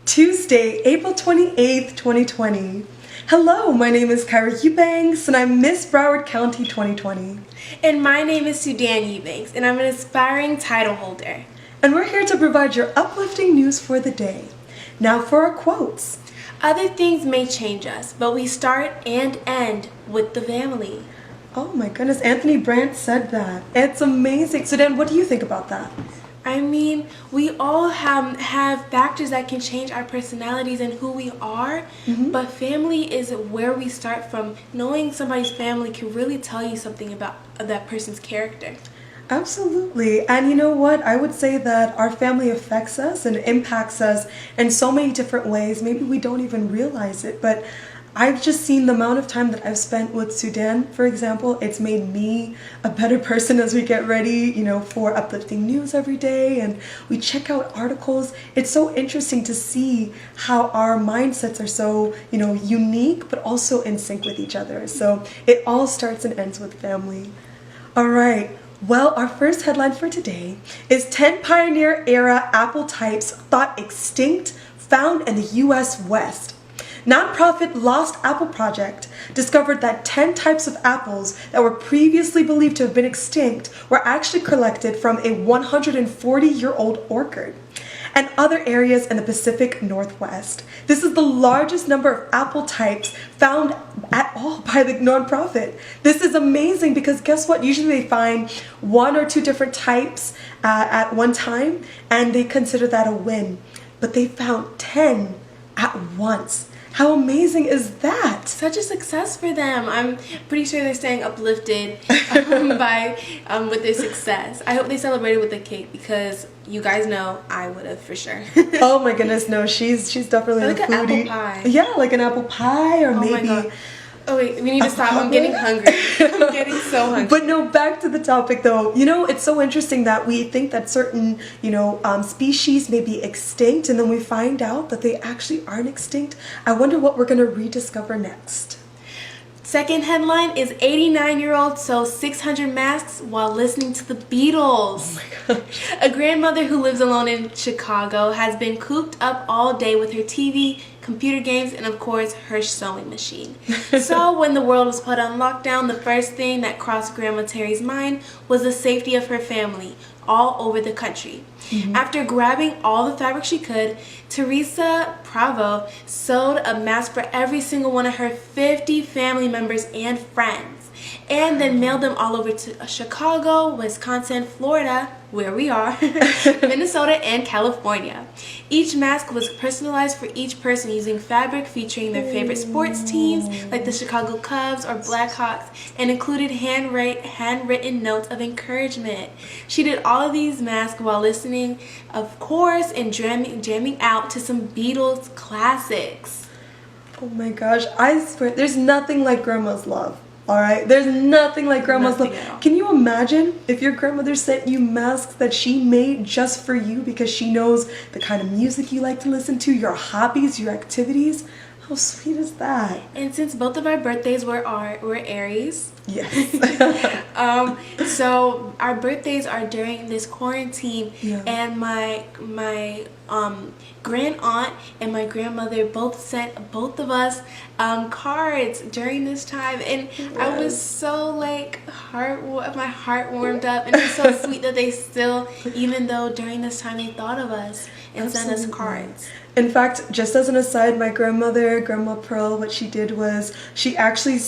Tuesday, April 28th, 2020. Hello, my name is Kyra Eubanks and I'm Miss Broward County 2020. And my name is Sudan Eubanks and I'm an aspiring title holder. And we're here to provide your uplifting news for the day. Now for our quotes. Other things may change us, but we start and end with the family. Oh my goodness, Anthony Brandt said that. It's amazing. Sudan, what do you think about that? I mean, we all have factors that can change our personalities and who we are, but family is where we start from. Knowing somebody's family can really tell you something about that person's character. Absolutely. And you know what? I would say that our family affects us and impacts us in so many different ways. Maybe we don't even realize it, but I've just seen the amount of time that I've spent with Sudan, for example. It's made me a better person as we get ready, for uplifting news every day and we check out articles. It's so interesting to see how our mindsets are so, unique, but also in sync with each other. So it all starts and ends with family. All right. Well, our first headline for today is 10 pioneer-era apple types thought extinct found in the U.S. West. Nonprofit Lost Apple Project discovered that 10 types of apples that were previously believed to have been extinct were actually collected from a 140-year-old orchard and other areas in the Pacific Northwest. This is the largest number of apple types found at all by the nonprofit. This is amazing because guess what? Usually they find one or two different types at one time and they consider that a win. But they found 10 at once. How amazing is that? Such a success for them. I'm pretty sure they're staying uplifted with their success. I hope they celebrated with a cake because you guys know I would have for sure. Oh my goodness, no, she's definitely like a an foodie. apple pie. Yeah, like an apple pie or maybe. My God. Oh wait, we need to stop. I'm getting hungry. I'm getting so hungry. But no, back to the topic though. It's so interesting that we think that certain, species may be extinct and then we find out that they actually aren't extinct. I wonder what we're going to rediscover next. Second headline is 89-year-old sews 600 masks while listening to the Beatles. Oh my gosh. A grandmother who lives alone in Chicago has been cooped up all day with her TV, computer games, and of course her sewing machine. So when the world was put on lockdown, the first thing that crossed Grandma Terry's mind was the safety of her family all over the country. After grabbing all the fabric she could, Teresa Bravo sewed a mask for every single one of her 50 family members and friends, and then mailed them all over to Chicago, Wisconsin, Florida, where we are, Minnesota, and California. Each mask was personalized for each person using fabric featuring their favorite sports teams like the Chicago Cubs or Blackhawks and included handwritten notes of encouragement. She did all of these masks while listening, of course, and jamming out to some Beatles classics. Oh my gosh, I swear, there's nothing like grandma's love. Alright, there's nothing like grandma's love. Can you imagine if your grandmother sent you masks that she made just for you because she knows the kind of music you like to listen to, your hobbies, your activities? How sweet is that? And since both of our birthdays were Aries, yes. So our birthdays are during this quarantine, and my grand aunt and my grandmother both sent both of us cards during this time, and I was so my heart warmed up, and it's so sweet that they still, even though during this time they thought of us and sent us cards. In fact, just as an aside, my grandmother, Grandma Pearl, what she did was she actually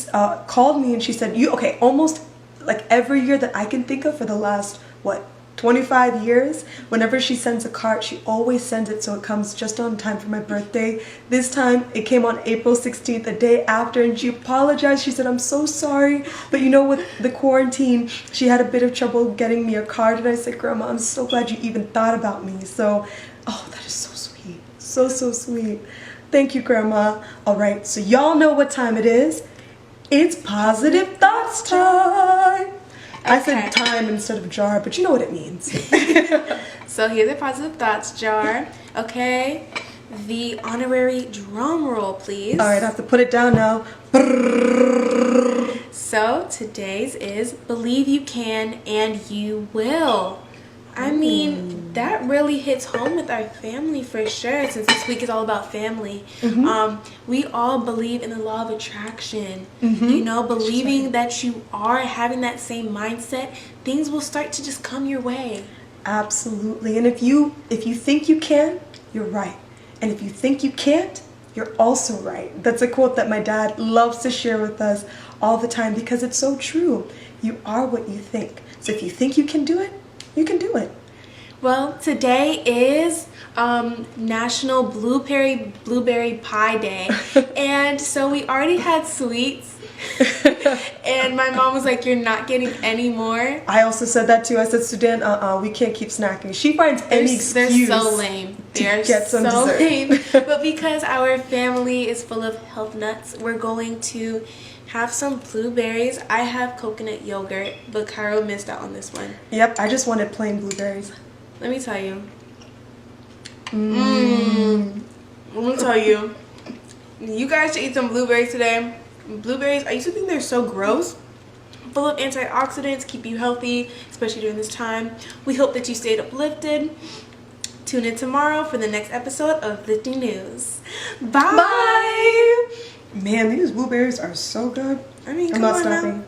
called me and she said, almost like every year that I can think of for the last, 25 years, whenever she sends a card, she always sends it so it comes just on time for my birthday. This time, it came on April 16th, the day after, and she apologized. She said, I'm so sorry, but with the quarantine, she had a bit of trouble getting me a card, and I said, Grandma, I'm so glad you even thought about me. So, that is so sweet. So sweet. Thank you, Grandma. All right, so y'all know what time it is. It's Positive Thoughts time. I said time instead of jar, but you know what it means. So here's a Positive Thoughts jar. Okay, the honorary drum roll, please. All right, I have to put it down now. So today's is believe you can and you will. I mean, That really hits home with our family for sure, since this week is all about family. We all believe in the law of attraction. You know, believing that you are having that same mindset, things will start to just come your way. Absolutely. And if you think you can, you're right. And if you think you can't, you're also right. That's a quote that my dad loves to share with us all the time because it's so true. You are what you think. So if you think you can do it, you can do it. Well, today is National Blueberry Pie Day. And so we already had sweets. And my mom was like, you're not getting any more. I also said that too. I said, Sudan, we can't keep snacking. She finds any excuse. They're so lame. They're get some so dessert. lame. But because our family is full of health nuts, we're going to have some blueberries. I have coconut yogurt, but Cairo missed out on this one. Yep, I just wanted plain blueberries. Let me tell you. Let me tell you. You guys should eat some blueberries today. Blueberries, I used to think they're so gross. Full of antioxidants, keep you healthy, especially during this time. We hope that you stayed uplifted. Tune in tomorrow for the next episode of Uplifting News. Bye! Bye! Man, these blueberries are so good. I mean, I'm come not on stopping. now.